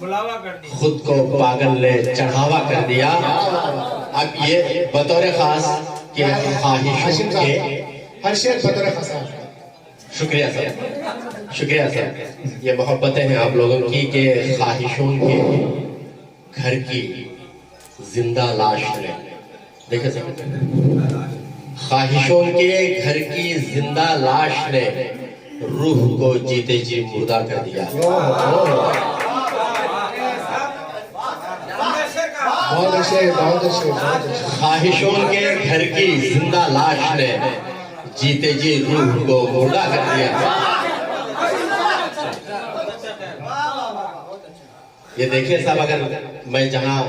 خود کو پاگل نے چڑھاوا کر دیا. اب یہ بطور خاص کہ خواہشوں کے ہر شعر بطور خاص. شکریہ سر، شکریہ سر. یہ محبتیں ہیں آپ لوگوں کی کہ خواہشوں کے گھر کی زندہ لاش نے، دیکھیں سر، خواہشوں کے گھر کی زندہ لاش نے روح کو جیتے جی مردہ کر دیا. بہت اچھے، بہت اچھے، بہت اچھے. خواہشوں کے گھر کی زندہ لاش نے جیتے جی روح کو مردہ کر دیا. یہ دیکھیں صاحب، اگر میں جہاں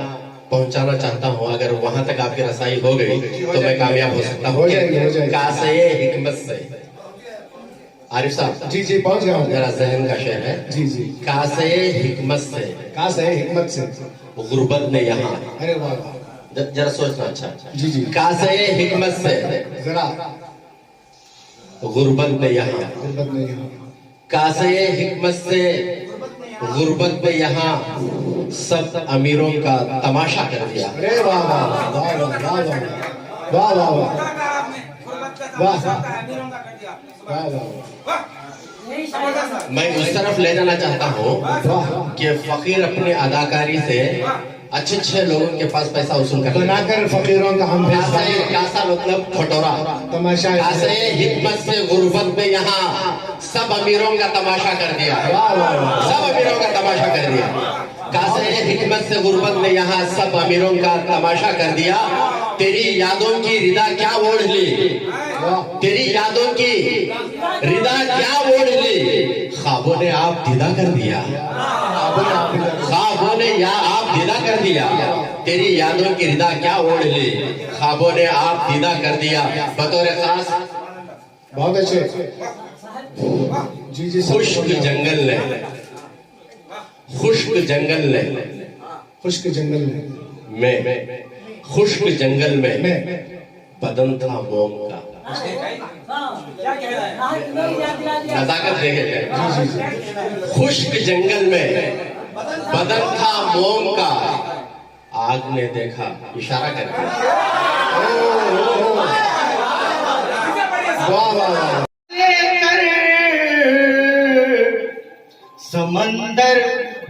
پہنچانا چاہتا ہوں اگر وہاں تک آپ کی رسائی ہو گئی تو میں کامیاب ہو سکتا ہوں. کاسے حکمت سے، عارف صاحب جی جی پہنچ گیا ہوں. ذرا ذہن کا شعر ہے. جی جی. کاسے حکمت سے، کاسے حکمت سے غربت نے یہاں، ارے واہ واہ. ذرا سوچنا. اچھا جی جی. کاسے حکمت سے ذرا غربت نے یہاں، غربت نہیں ہے. کاسے حکمت سے غربت میں یہاں سب امیروں کا تماشا کر دیا. ارے واہ واہ واہ واہ واہ واہ واہ واہ واہ واہ. میں اس طرف لے جانا چاہتا ہوں کہ فقیر اپنے اداکاری سے اچھے اچھے لوگوں کے پاس پیسہ وصول کر بنا کر فقیروں کا ہم کاسا مطلب کھٹورا. تماشا. کاسے حکمت سے غربت میں یہاں سب امیروں کا تماشا کر دیا. سب امیروں کا تماشا کر دیا. کاسے حکمت سے غربت میں یہاں سب امیروں کا تماشا کر دیا. تیری یادوں کی ردا کیا اوڑھ لی، تیری یادوں کی ردا کیا اوڑھ لی، خوابوں نے آپ دیدہ کر دیا. خوابوں نے آپ دیدہ کر دیا. تیری یادوں کی ردا کیا اوڑھ لی، خوابوں نے آپ دیدہ کر دیا. بطور خاص بہت اچھے. جی جی. خشک جنگل نے، خشک جنگل نے، خشک جنگل میں خشک جنگل میں بدن تھا موم کا. نزاکت دیکھے جائے. خشک جنگل میں بدن تھا موم کا، آگ نے دیکھا اشارہ کر کے. سمندر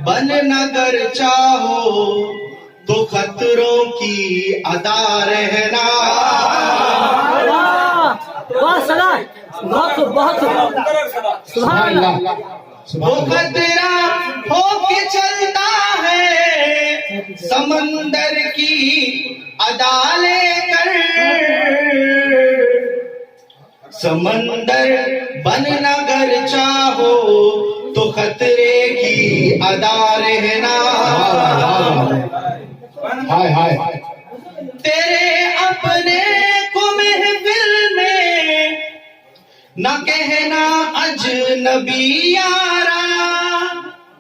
بن نگر چاہو تو خطروں کی ادا رہنا. سبحان اللہ. وہ خطرہ ہو کے چلتا ہے سمندر کی ادا لے کر. سمندر بن نگر چاہو تو خطرے کی ادا رہنا. ہائے ہائے. تیرے اپنے کو محفل میں نہ کہنا اجنبی یارا.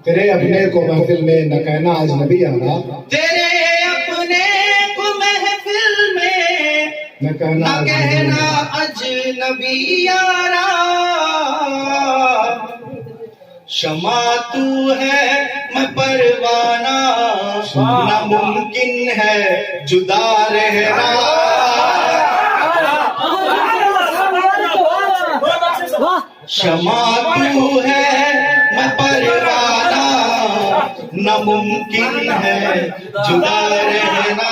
تیرے اپنے کو محفل میں نہ کہنا اجنبی یارا. تیرے اپنے کو محفل میں نہ نہ کہنا اجنبی یارا. شمع تو ہے میں پروانہ، ناممکن ہے جدا رہنا. شمع تو ہے میں پروانہ، ناممکن ہے جدا رہنا.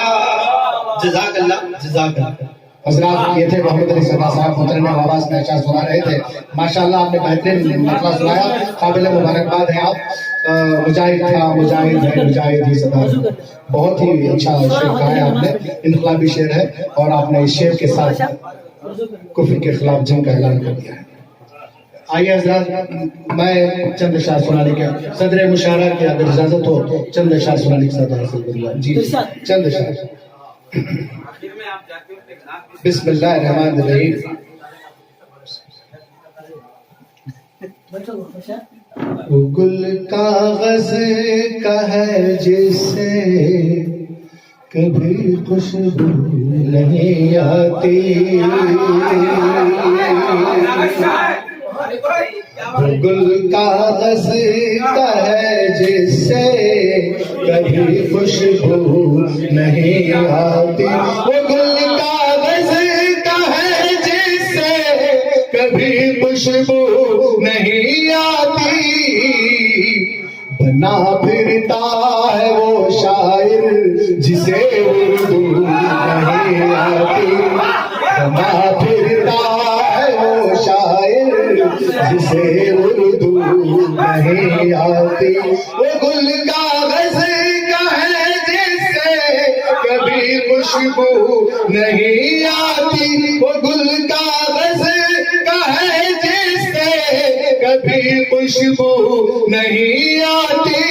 جزاک اللہ، جزاک اللہ. حضرات یہ تھے محمد علی صدا صاحب مطرب آواز میں اشعار سنا رہے تھے. ماشاءاللہ آپ نے بہترین مطلع سنایا، قابل مبارکباد ہے آپ. مجاہد تھا، مجاہد ہے، مجاہد ہی صدا. بہت ہی اچھا شعر گایا آپ نے، انقلابی شعر ہے اور آپ نے اس شعر کے ساتھ کفر کے خلاف جنگ کا اعلان کر دیا ہے. آئیے حضرات میں چند اشعار سنانے کے صدر مشاعرہ کی اگر اجازت ہو چند اشعار سنانے کی صدر حاصل کروں. جی چند اشعار. بسم اللہ الرحمن الرحیم. گل کاغذ کا ہے جس سے کبھی خوشبو نہیں آتی، وہ گل کاغذ کا ہے جس سے کبھی خوشبو نہیں آتی، وہ گل کاغذ کا ہے جس سے کبھی خوشبو نہیں آتی، بنا پھرتا ہے وہ شاعر جسے اردو نہیں آتی، بنا پھرتا ہے وہ شاعر جسے اردو نہیں آتی، وہ گل کاغذ کا ہے جس سے کبھی خوشبو نہیں آتی، وہ گل کاغذ کا ہے جس سے کبھی خوشبو نہیں آتی،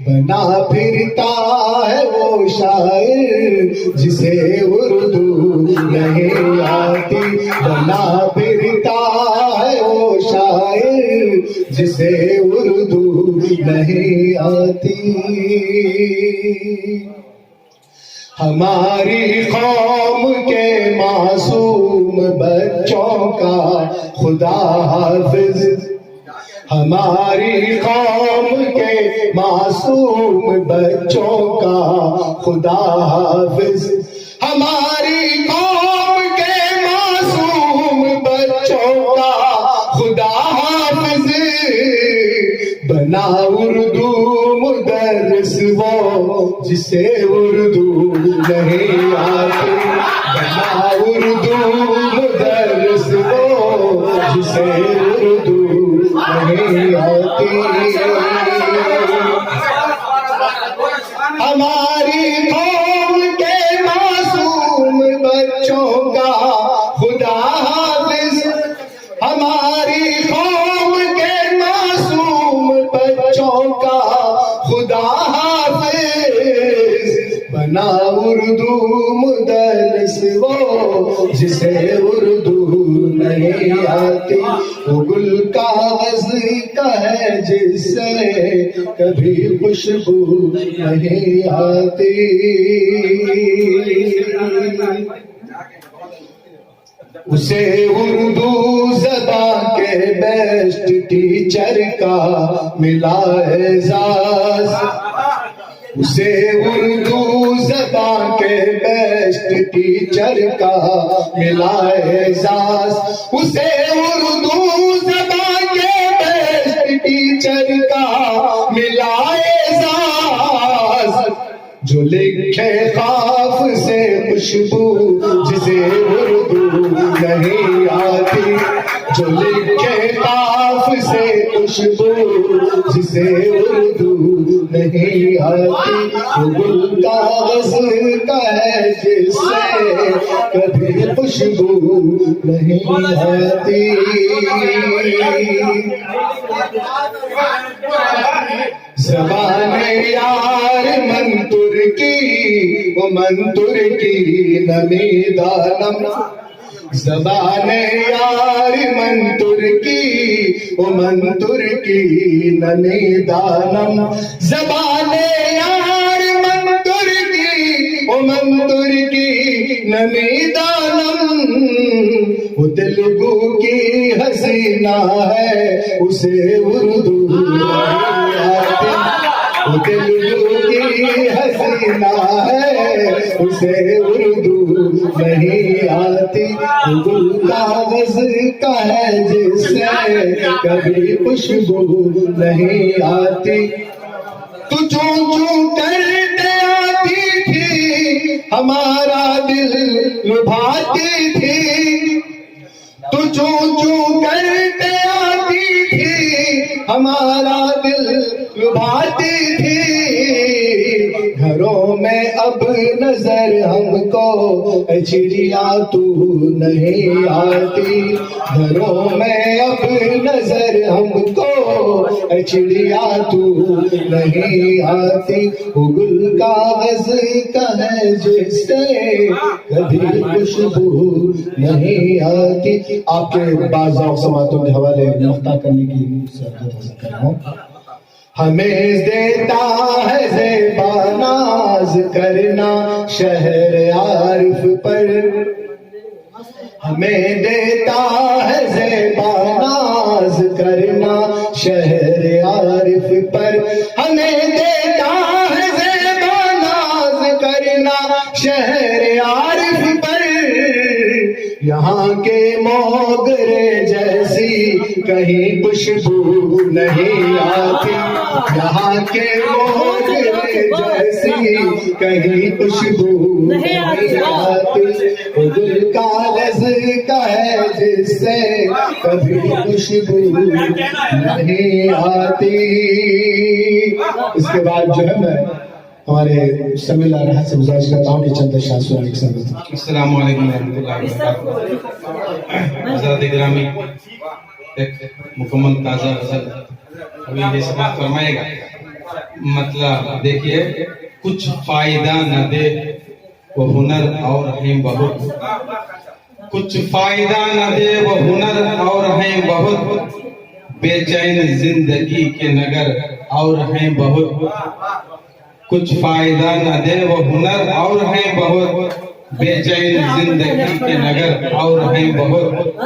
بنا پھرتا ہے وہ شاعر جسے اردو نہیں آتی، بنا پھرتا ہے وہ شاعر جسے اردو نہیں آتی۔ ہماری قوم کے معصوم بچوں کا خدا حافظ، ہماری قوم کے معصوم بچوں کا خدا حافظ، ہماری قوم کے معصوم بچوں کا خدا حافظ، بنا اردو مدرس وہ جسے اردو نہیں آتی، بنا اردو مدرس وہ جسے اردو نہیں آتی، ہماری قوم کے معصوم بچوں کا خدا حافظ، ہماری قوم کے معصوم بچوں کا خدا حافظ، بنا اردو مدرس وہ جسے اردو نہیں آتی، وہ گل کاغذ کا ہے جس سے کبھی خوشبو نہیں آتی، اسے اردو زبان کے بیسٹ ٹیچر کا ملا اعزاز، اسے اردو زبان کے بیسٹ ٹیچر کا ملا اعزاز، اسے اردو زبان کے بیسٹ ٹیچر کا ملا اعزاز، جو لکھے قاف سے خوشبو جسے اردو نہیں آتی، جو لکھے قاف سے خوشبو جسے اردو نہیں آتی، وہ گل کاغذ کا ہے جس سے کبھی خوشبو نہیں آتی، زبان یار من ترکی وہ من ترکی نمی دانم، زبان یار من ترکی وہ من ترکی نمی دانم، زبان یار من ترکی وہ من ترکی نمی دانم، وہ تلگو کی حسینہ ہے اسے اردو نہیں آتی، وہ تلگو کی حسینہ ہے اسے اردو نہیں آتی، وہ گل کاغذ کا ہے جس سے کبھی خوشبو نہیں آتی، تو چوں چوں کرتے آتی تھی ہمارا دل لبھاتی تھی، تو چوں چوں کرتے آتی تھی ہمارا دل لبھاتی تھی، گھروں میں اب نظر ہم کو اے چڑیا تو نہیں آتی، گھروں میں اب نظر ہم کو اے چڑیا تو نہیں آتی، وہ گل کاغذ کا ہے جس سے کبھی خوشبو نہیں آتی۔ آپ کے بعض سماعتوں کے حوالے نقطہ کرنے کی سعادت کر رہا ہوں۔ ہمیں دیتا ہے زیبا ناز کرنا شہر عارف پر، ہمیں دیتا ہے زیبا ناز یہاں کے موگرے جیسی کہیں خوشبو نہیں آتی، یہاں کے موگرے جیسی کہیں خوشبو نہیں آتی، دل کا لذ کا ہے جس سے کبھی خوشبو نہیں آتی۔ اس کے بعد جو ہے میں ہمارے سمیع راحت سے گزارش کرتا ہوں کہ چند اشعار سنانے کی سعادت۔ السلام علیکم ورحمۃ اللہ وبرکاتہ۔ حضرات گرامی، ایک مکمل تازہ غزل ابھی یہ سماعت فرمائے گا۔ مطلب دیکھیے، کچھ فائدہ نہ دے وہ ہنر اور ہیں بہت، کچھ فائدہ نہ دے وہ ہنر اور ہیں بہت، بے چین زندگی کے نگر اور ہیں بہت، کچھ فائدہ نہ دے وہ ہنر اور ہیں بہت، بے چین زندگی کے نگر اور ہیں بہت،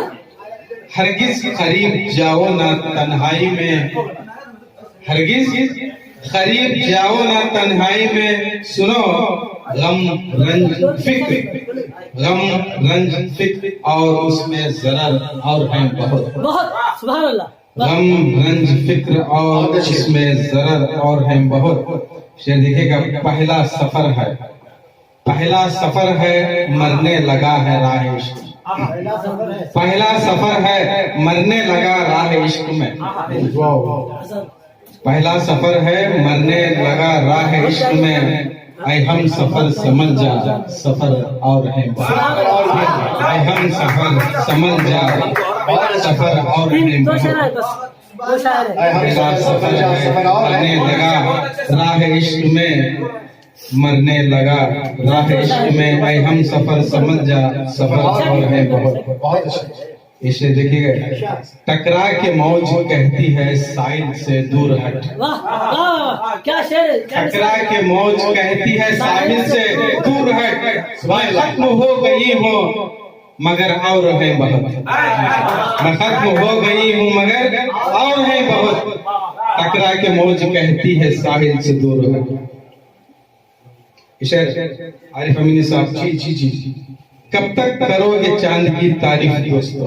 ہرگز قریب جاؤ نہ تنہائی میں، ہرگز قریب جاؤ نہ تنہائی میں، سنو غم رنج فکر، غم رنج فکر اور اس میں ضرر اور ہیں بہت، سبحان اللہ، غم رنج فکر اور اس میں ضرر اور ہیں بہت۔ شعر دیکھے گا، پہلا سفر ہے، پہلا سفر ہے مرنے لگا ہے راہ عشق، پہلا سفر ہے مرنے لگا راہ عشق میں، پہلا سفر ہے مرنے لگا راہ عشق میں، اے ہم سفر سمجھ جا سفر اور ہیں بہت، اے ہم سفر سمجھ جا سفر اور ہیں دو بہت، شعر ہے بس، دو شعر ہے۔ پہلا سفر ہے مرنے لگا راہ عشق میں، مرنے لگا راہ عشق میں، اے ہم سفر سمجھ جا سفر اور ہے بہت۔ بہت اچھا۔ اسے دیکھیے گا، ٹکرا کے موج کہتی ہے ساحل سے دور ہٹ، واہ واہ، کیا شعر ہے، کیا ٹکرا کے موج کہتی ہے ساحل سے دور ہٹ، میں ختم ہو گئی ہوں مگر اور ہے بہت، میں ختم ہو گئی ہوں مگر اور ہے بہت، ٹکرا کے موج کہتی ہے ساحل سے دور ہٹ۔ شعر عارف امینی صاحب، جی کب تک کرو گے چاند کی تعریف دوستو،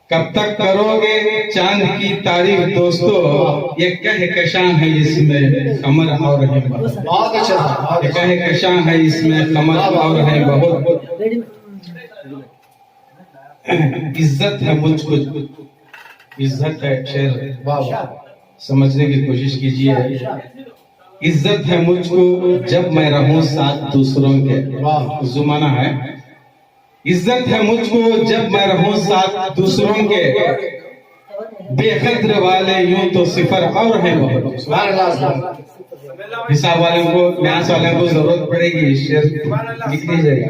کب تک کرو گے چاند کی تعریف دوستو، یہ کہکشاں ہے اس میں قمر اور ہے بہت، بہت اچھا تھا، بہت یہ اچھا۔ کہکشاں ہے اس میں قمر اور ہے بہت، عزت ہے مجھ کو، عزت ہے، شعر واہ واہ، سمجھنے کی کوشش کیجیے، عزت ہے مجھ کو جب میں رہوں ساتھ دوسروں کے، زمانہ ہے، عزت ہے مجھ کو جب میں رہوں ساتھ دوسروں کے، بے قدر والے یوں تو صفر اور ہیں بہت۔ سبحان اللہ، سبحان اللہ۔ حساب والوں کو، میاس والوں کو ضرورت پڑے گی، شعر لکھ لیجیے گا۔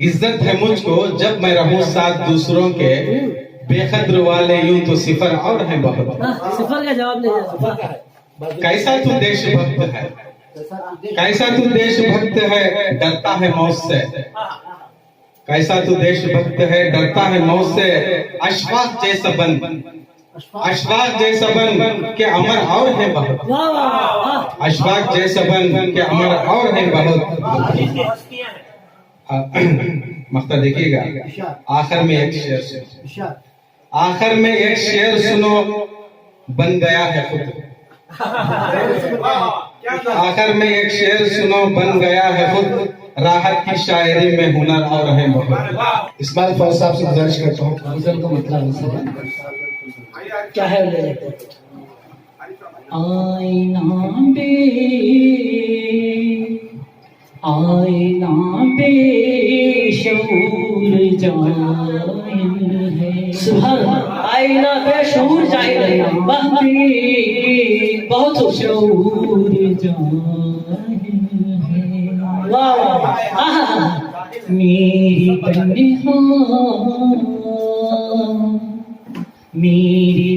عزت ہے مجھ کو جب میں رہوں ساتھ دوسروں کے، بے قدر والے یوں تو صفر اور ہیں بہت، صفر کا جواب نہیں ہے۔ کیسا تو دیش بھکت ہے، کیسا تو دیش بھکت ہے ڈرتا ہے موت سے، کیسا تو دیش بھکت ہے ڈرتا ہے موت سے، اشفاق جیسا بن، اشفاق جیسا بن کہ امر اور ہے بہت، واہ واہ واہ، اشفاق جیسا بن کہ امر اور ہے بہت۔ مقطع دیکھیے گا، آخر میں ایک شعر سنو، آخر میں ایک شعر سنو بن گیا ہے خود، آخر میں ایک شعر سنو بن گیا ہے خود، راحت کی شاعری میں ہنر اور ہے بہت۔ اسماعیل فوز صاحب سے گزارش کرتا ہوں، غزل کا مطلب کیا ہے لے لیتے ہیں۔ آئینہ بے شعور جائل ہے، سبحان اللہ، آئینہ بے شعور جائل ہے، واہ، بہت شعور جائل ہے، واہ واہ، آہا، میری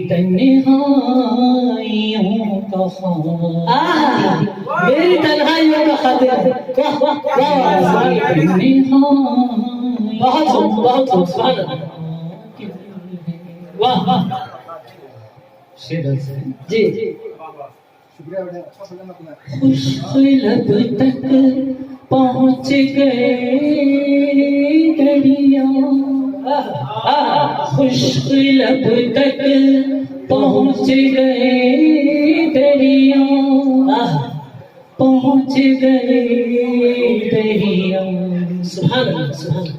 تنہائیوں کا خاطر، آہا، میری تنہائیوں کا خاطر، واہ واہ واہ، بہت خوب، بہت خوب، سبحان اللہ، واہ واہ، جی خوش لب تک پہنچ گئے دریا خشک لب تک پہنچ گئے دریا پہنچ گئے دریا سبحان اللہ سبحان اللہ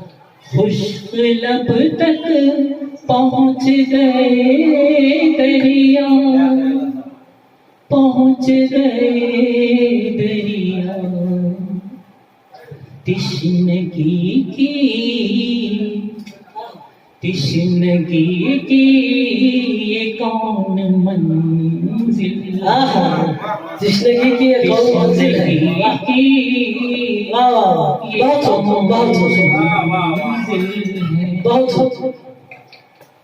خشک لب تک پہنچ گئے دریا پہنچ گئے دریا تشنگی کی یہ کون منزل تشنگی کی یہ کون منزل ہے بہت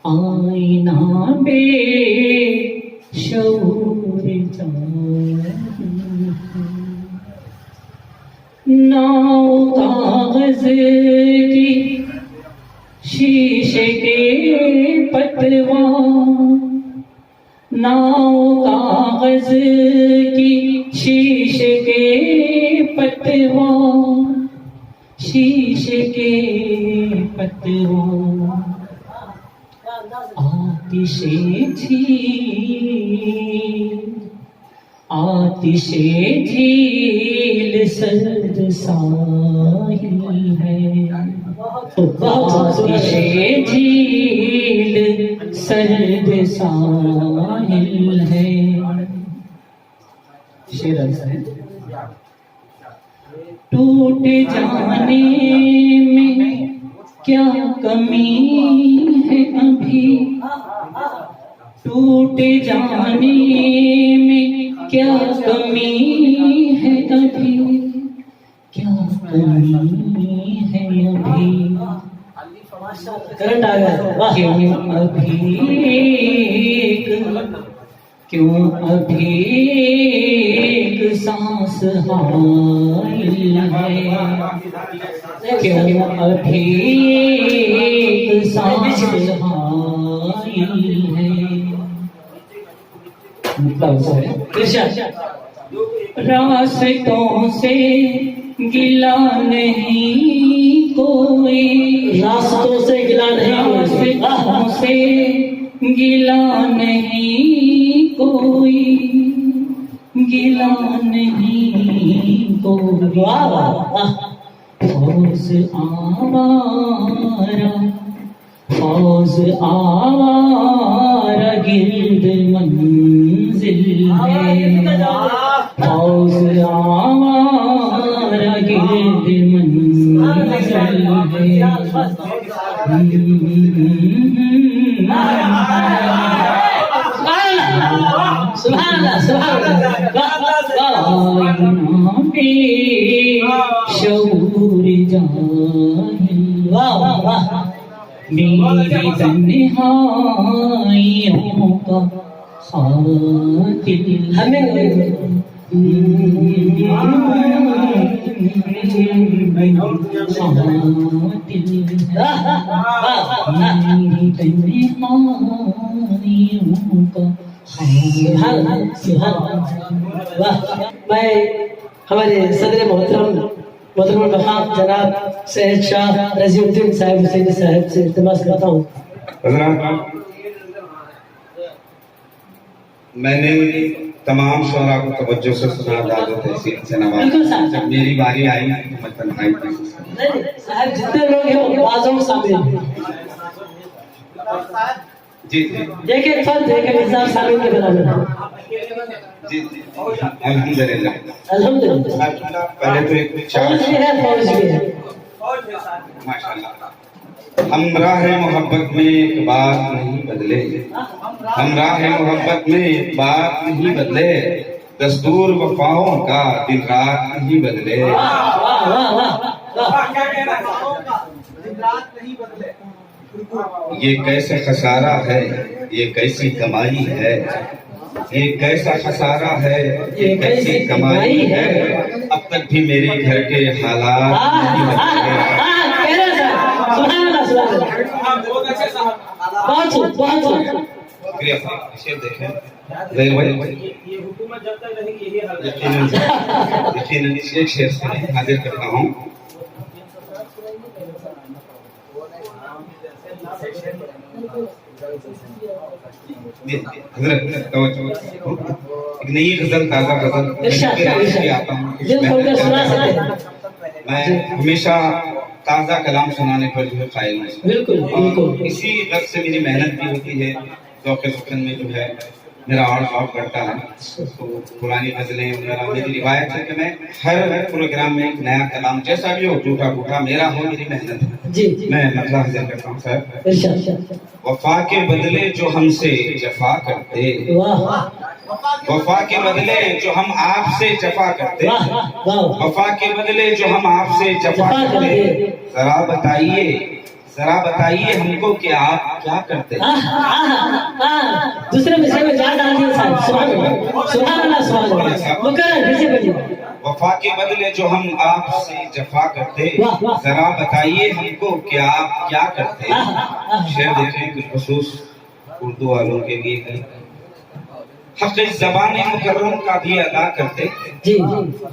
آئینہ بے شعور ناؤ کاغذ کی شیشے کے پتوان ناؤ کاغذ کی شیشے کے پتوان شیشے کے پتوان آتش جھیل سرد ساحل ہے آتش جھیل سرد ساحل ہے شعر ایسا ہے ٹوٹ جانے میں کیا کمی ہے ابھی ٹوٹ جانے میں کیا کمی ہے ابھی کیا کمی ہے ابھی کرنٹ آ گیا کیوں ابھی ایک سانس حائل ہے کیوں ابھی ایک سانس حائل ہے راستوں سے گلا نہیں کوئی راستوں سے گلا نہیں راستوں سے گلا نہیں کوئی گلا نہیں کوئی فوز آوارہ گرد منزل ہے فوز آوارہ گرد منزل ہے سبحان اللہ سبحان اللہ شعور جاہل واہ واہ میری تنہائیوں کا خاطر ہمیں میری تنہائیوں کا میں ہمارے صدر محترم الوفا جناب سید شاہ رضی الدین صاحب حسینی صاحب سے التماس کرتا ہوں. حضرات میں نے تمام شعراء کو توجہ سے سنا داد و تحسین سے نوازا. جب میری باری آئی تو میں تنہائی محسوس کرتا. صاحب جتنے لوگ ہیں وہ بعضوں شامل ہیں. جی جی دیکھیں فرد دیکھیں نظام شامل کے برابر جی جی الحمدللہ. الحمدللہ. پہلے تو ایک فوج بھی ہے فوج بھی ہے. ماشاءاللہ. ہمراہ محبت میں ایک بات نہیں بدلے ہمراہ محبت میں ایک بات نہیں بدلے دستور وفاؤں کا دن رات نہیں بدلے. یہ کیسا خسارہ ہے یہ کیسی کمائی ہے یہ کیسا خسارہ ہے یہ کیسی کمائی ہے اب تک بھی میرے گھر کے حالات نہیں بدلے. شکریہ. دیکھیں یقیناً ایک شعر سے حاضر کرتا ہوں. حضرت توجہ، ایک نئی غزل، تازہ غزل ارشاد میں آتا ہوں. دل کھول کر سنا سکتے ہیں. میں ہمیشہ تازہ کلام سنانے پر جو ہے قائل ہوں. بالکل بالکل. اسی غرض سے میری محنت بھی ہوتی ہے. ذوق سخن میں جو ہے میرا اور شوق بڑھتا ہے. تو پرانی غزلیں وغیرہ میری روایت ہے کہ میں ہر پروگرام میں ایک نیا کلام جیسا بھی ہو، جھوٹا بوٹا میرا ہو، میری محنت ہے. جی میں مطلب حاضر کرتا ہوں صاحب. ارشاد. وفا کے بدلے جو ہم سے جفا کرتے، واہ وفا کے بدلے جو ہم آپ سے جفا کرتے، واہ واہ. وفا کے بدلے جو ہم آپ سے جفا کرتے، ذرا بتائیے ہم کو کہ آپ کیا کرتے. دوسرے مصرے میں جان ڈال دیے صاحب. سبحان اللہ سبحان اللہ سبحان اللہ. مکرر پھر سے پڑھیے. وفا کے بدلے جو ہم آپ سے جفا کرتے، ذرا بتائیے ہم کو کہ آپ کیا کرتے. شعر دیکھیں کچھ خصوص اردو والوں کے لیے ہے. حق زبان مکرم کا بھی ادا کرتے، جی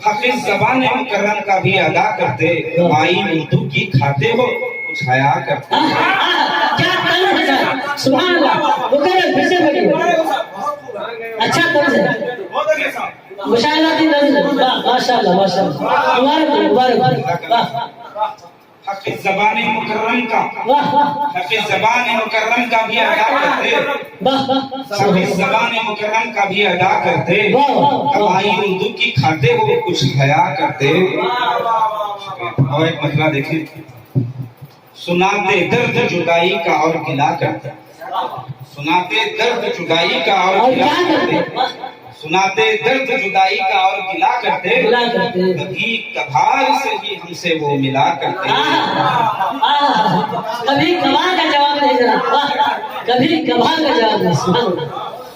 حق زبان مکرم کا بھی ادا کرتے، مائی اردو کی کھاتے ہو کچھ حیا کرتے. کیا طرز ہے صاحب. سبحان اللہ. مکرر پھر سے پڑھیے. اچھا طرز ہے. مشاہداتی نظر. ماشاء اللہ ماشاء اللہ. مبارک مبارک. واہ حق زبان مکرم کا، واہ حق زبان مکرم کا بھی ادا کرتے، واہ. حق زبان مکرم کا بھی ادا کرتے، واہ. کمائی اردو کی کھاتے ہو کچھ حیا کرتے. اور ایک مسئلہ دیکھیں. سناتے درد جدائی کا اور گلا کرتے، سناتے درد جدائی کا اور اور گلا کیا کرتے، کرتے. سناتے درد جدائی کا اور گلا کرتے، گلا کرتے. کبھی کبھار سے ہی ہم سے وہ ملا کرتے. کبھی کبھار کا جواب نہیں ذرا. کبھی کبھار کا جواب نہیں. سبحان اللہ.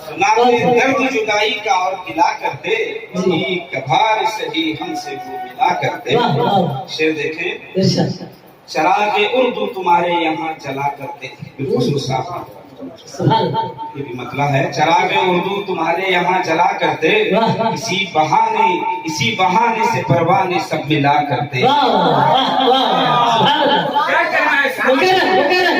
سناتے درد جدائی کا اور گلا کرتے، کبھی کبھار سے ہی ہم سے وہ ملا کرتے. واہ واہ. شعر دیکھیں. ارشاد. چراغ اردو تمہارے یہاں جلا کرتے، بالخصوص صاحب سبحان اللہ. یہ بھی مسئلہ ہے. چراغ اردو تمہارے یہاں جلا کرتے، اسی بہانے سے پروانے سب ملا کرتے. واہ واہ واہ. سبحان اللہ. مکرر مکرر.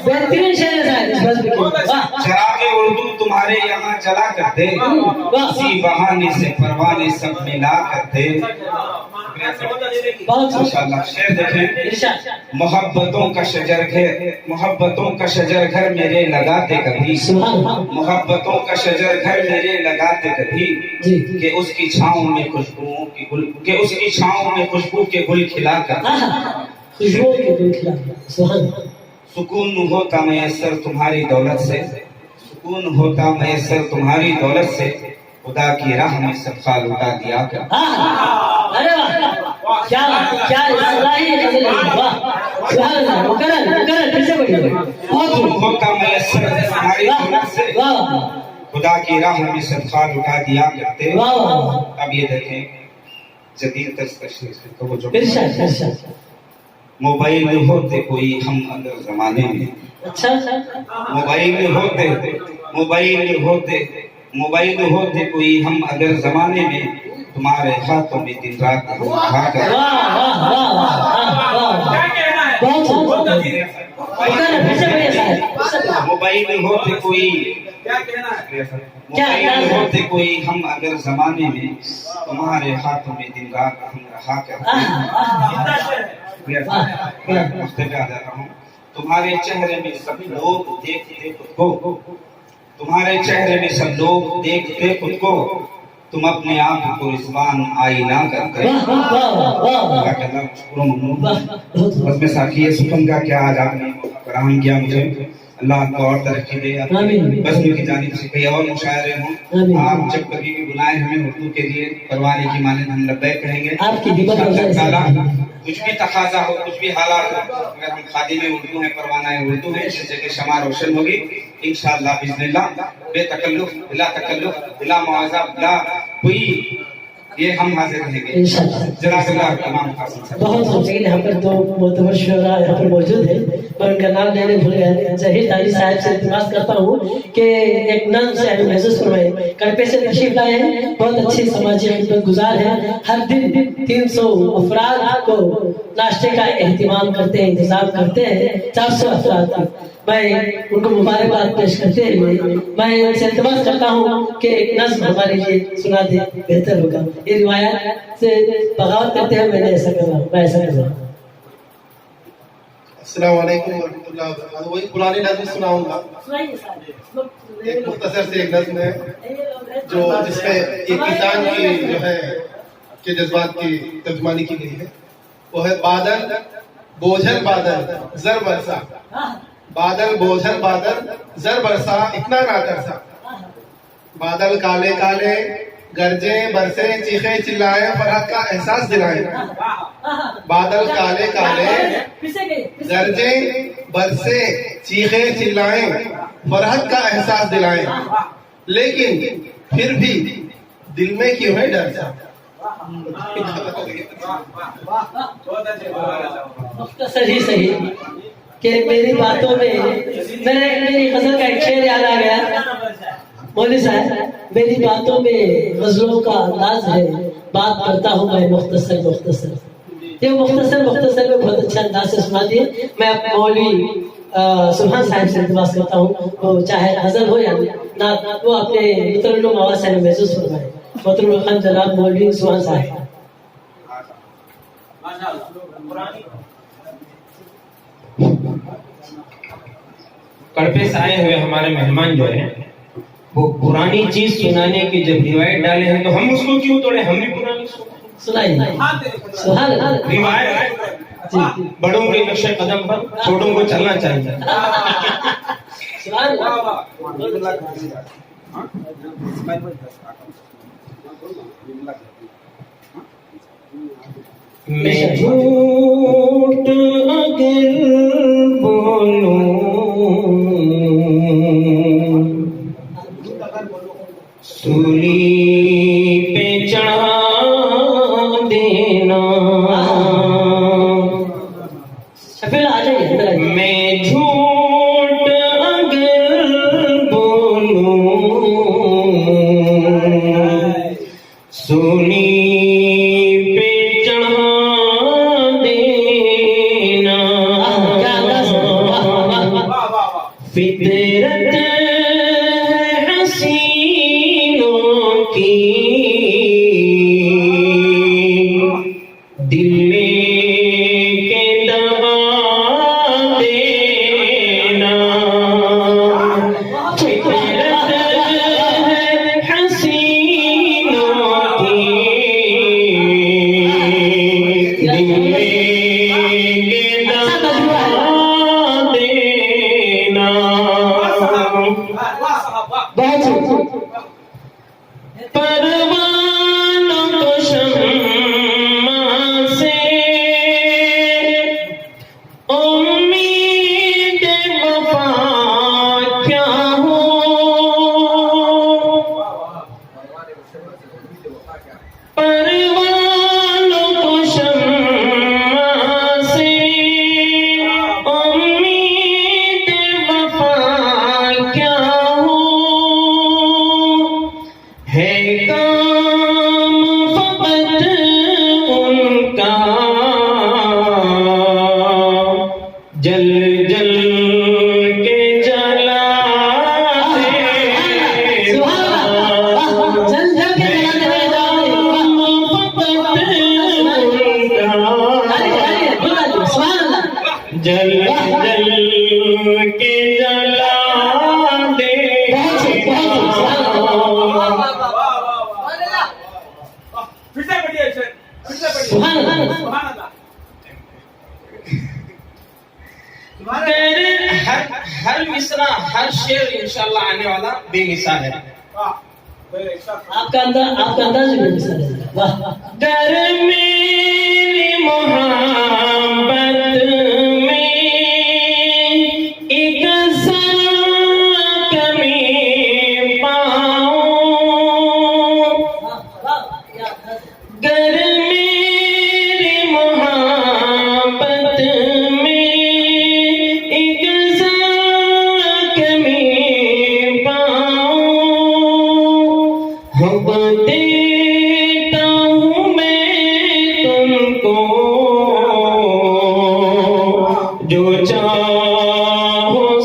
بہترین شعر ہے صاحب. واہ. چراغ اردو تمہارے یہاں جلا کرتے، اسی بہانے سے پروانے سب ملا کرتے. بہت ماشاءاللہ. شعر دیکھیں. ارشاد. محبتوں کا شجر گھر میرے لگاتے کبھی، سبحان اللہ. محبتوں کا شجر گھر میرے لگاتے کبھی، جی کہ اس کی چھاؤں میں خوشبو کے گل کھلا کر خوشبو کے دل کھلا. سبحان اللہ. سکون ہوتا میسر تمہاری دولت سے، سکون ہوتا میسر تمہاری دولت سے، خدا کی راہ میں صدقہ لوٹا دیا کر. ارے واہ. کیا کیا اصلاحی غزل ہے. واہ. سبحان اللہ. مکرر مکرر پھر سے پڑھیے. بہت سکون خوب. ہوتا میسر تمہاری دولت سے، واہ خدا کی راہ میں صدقہ لوٹا دیا کرتے. واہ واہ. اب یہ دیکھیں جدید تشخیص سے توجہ. ارشاد ارشاد. موبائل ہوتے کوئی ہم اگر زمانے میں، اچھا موبائل ہوتے کوئی ہم اگر زمانے میں، تمہارے ہاتھوں میں دن رات ہم رہا کر. واہ واہ واہ واہ. بہت خوب. مکرر پھر سے پڑھیے صاحب. موبائل ہوتے کوئی ہم اگر زمانے میں، تمہارے ہاتھوں میں دن رات ہم رہا کر. وقت پہ آ جاتا ہوں. تمہارے چہرے میں سب لوگ دیکھتے خود کو، تمہارے چہرے میں سب لوگ دیکھتے خود کو، تم اپنے آپ کو رضوان آئینہ کرتے. اللہ کا اللہ شکر و ممنون. بس میں ساقی سخن کا کیا آج آپ نے فراہم کیا مجھے. اللہ آپ کو اور ترقی دے. بس میں کی جانب سے کئی اور مشاعرے ہوں. آپ جب کبھی بھی بلائیں ہمیں اردو کے لیے پروانے کی مانند ہم لبیک کہیں گے. آپ کی ہمت اللہ تعالیٰ کچھ بھی تقاضا ہو، کچھ بھی حالات ہو، اگر ہم خادم اردو ہیں، پروانہ اردو ہے، اس جگہ شمع روشن ہوگی انشاءاللہ بإذن اللہ. بے تکلف، بلا معاوضہ، بلا کوئی، یہ ہم حاضر رہیں گے جناب اللہ امام قاسم صاحب. بہت خوبصورت. یہاں پر دو معتبر شعراء یہاں پر موجود ہیں، میں ان کا نام لینے بھول گیا. ظہیر تاری صاحب سے التماس کرتا ہوں کہ ایک نظم سے ہمیں محسوس فرمائے. کڑپے سے تشریف لائے ہیں، بہت اچھی سماجی خدمت گزار ہیں. ہر دن 300 افراد کو ناشتے کا اہتمام کرتے ہیں، انتظام کرتے ہیں. 400 افراد کا میں ان کو مبارکباد پیش کرتے ہوئے میں ان سے التماس کرتا ہوں کہ ایک نظم ہمارے لیے سنا دے، بہتر ہوگا. یہ روایات سے بغاوت کرتے ہوئے میں ایسا کر رہا ہوں. السلام علیکم ورحمۃ اللہ وبرکاتہ. وہی پرانی نظم سناؤں گا. ایک مختصر سے ایک نظم ہے جو جس میں ایک کسان کی جو ہے کے جذبات کی ترجمانی کی گئی ہے. وہ ہے بادل بوجھل بادل زر برسا، بادل بوجھل بادل زر برسا اتنا نہ ترسا، بادل کالے کالے گرجے برسے چیخے چلائے فرحت کا احساس دلائیں. بادل کالے کالے گرجے برسے چیخے چلائیں فرحت کا احساس دلائیں، لیکن پھر بھی دل میں کیوں ہے ڈر سا. مختصر ہی صحیح کہ میری باتوں میں میری غزل کا ایک شعر یاد آ گیا. مولوی صاحب میری باتوں میں غزلوں کا انداز ہے، بات کرتا ہوں میں مختصر مختصر. یہ مختصر مختصر میں بہت اچھا انداز سے سنا دیے. میں اب مولوی سبحان صاحب سے التماس کرتا ہوں، وہ چاہے غزل ہو یا نہ وہ اپنے مترنم آواز سے محسوس فرمائے. مترنم خان جناب مولوی سبحان صاحب. کڑپے سے آئے ہوئے ہمارے مہمان جو ہیں وہ پرانی چیز سنانے کی جب روایت ڈالے ہیں تو ہم اس کو کیوں توڑے، ہم بھی پرانی سنائیے. سبحان اللہ. روایت بڑوں کے نقش قدم پر چھوٹوں کو چلنا چاہیے. سبحان اللہ. میں جھوٹ اگر بولوں سولی پہ چڑھا دینا، شفیع آ جائیے. میں جھوٹ اگر بولوں سولی پہ چڑھا دینا، فطرت حسینوں کی دل میں کے دبا دینا، فطرت حسینوں کی دل میں کے دبا دینا. پروانوں کو شمع سے امید وفا کیا ہو، پروانوں کو شمع سے امید وفا کیا ہو، ہے کام فقط ان کا جل جل کے جلا دینا، ہے کام فقط ان کا جل جل کے جلا ہر مصرع ہر شعر انشاءاللہ آنے والا بے مثال ہے. آپ کا انداز بھی مثال ہے. واہ. گر میری محبت میں ایک ذرا کمی پاؤں، گر میری محبت میں ایک ذرا کمی پاؤں، حب دیتا ہوں میں تم کو جو چاہو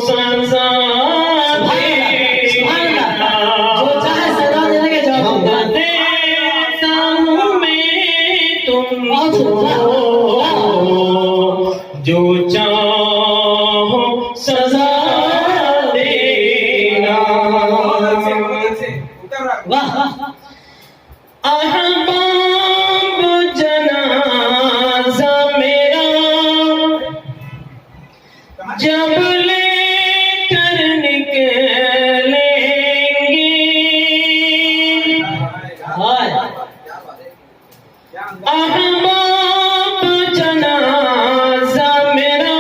احباب جنازہ میرا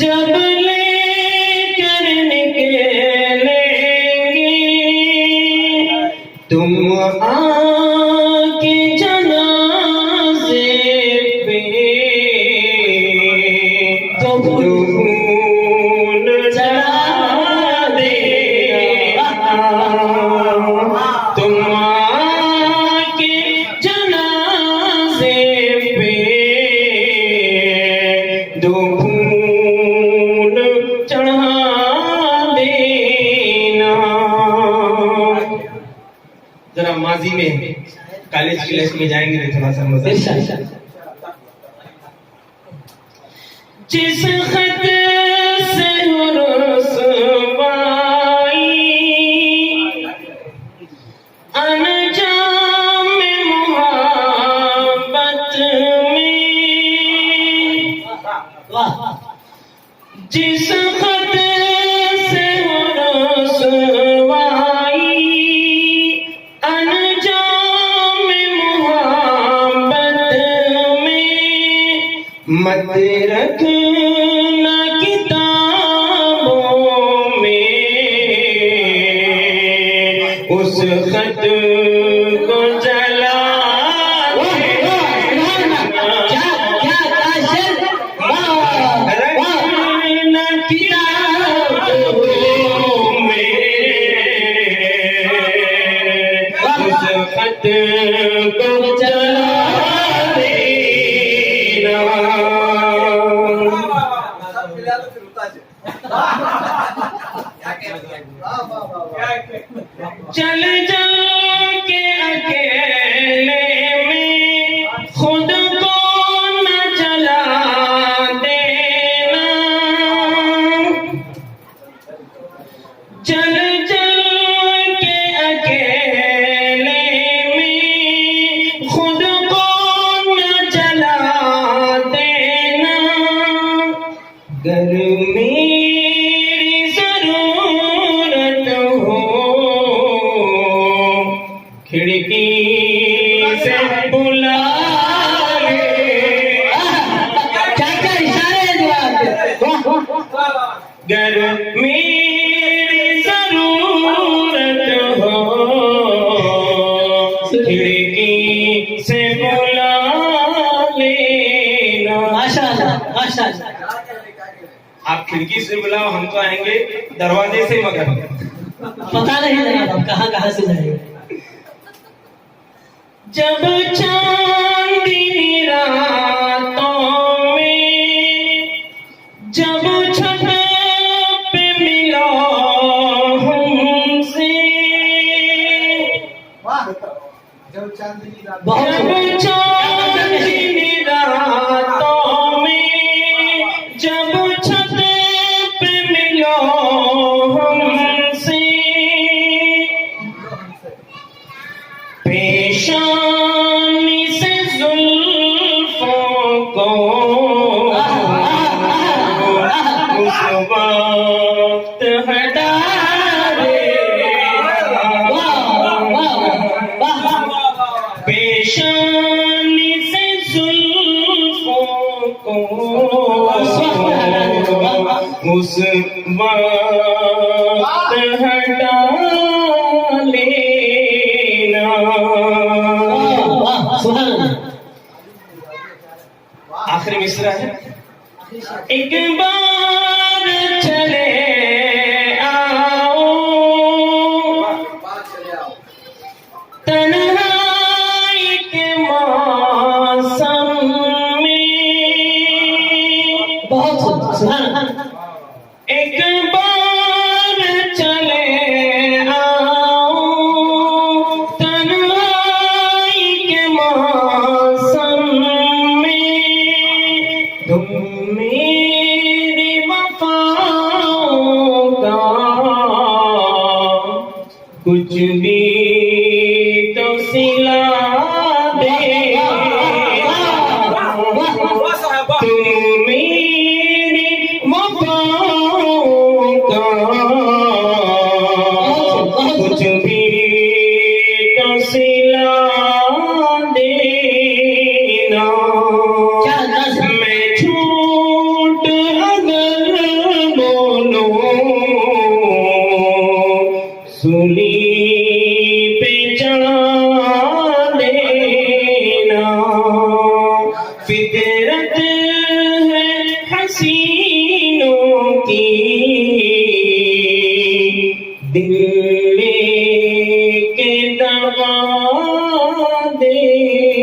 جب لے کر نکلیں گے تم آ کے جنازے پہ دھون چڑھا دینا تم آ کے جنازے پہ دھون چڑھا دینا. ذرا ماضی میں کالج کی لائف میں جائیں گے تو تھوڑا سا مزہ. جس خط سے ہو رسوائی انجام محبت میں جس خط سے ہو رسوائی انجام محبت میں مت رکھنا کتابوں میں اس خط کو جلا رکھنا کتابوں میں اس خط کو جلا دینا. چل جل کے اکیلے میں خود کو نہ جلا دینا. چل جل کے اکیلے میں خود کو نہ جلا دینا. گر میری ضرورت ہو کھڑکی سے بلا لے. گر میری ضرورت ہو کھڑکی سے بلا لینا. آپ کھڑکی سے بلاؤ ہم تو آئیں گے دروازے سے مگر پتا نہیں لگا کہاں کہاں سے جائے گا. جب چاندنی راتوں میں جب چھت پہ ملا ہم سے جب چاندنی راتوں میں جب چھت پہ ملا ہم سے پیشانی سے زلفوں کو اس وقت ہٹا پیشانی سے زلفوں کو اس وقت ہٹا لینا. آخری مصرع ہے. ایک بار چلے آؤ تنہائی کے موسم میں. بہت ایک بار چلے آؤ تنہائی کے موسم میں. تم میری وفاؤں کا کچھ بھی تو سلا دے. تم میری وفاؤں فطرت ہے حسینوں کی دل کے دعا دے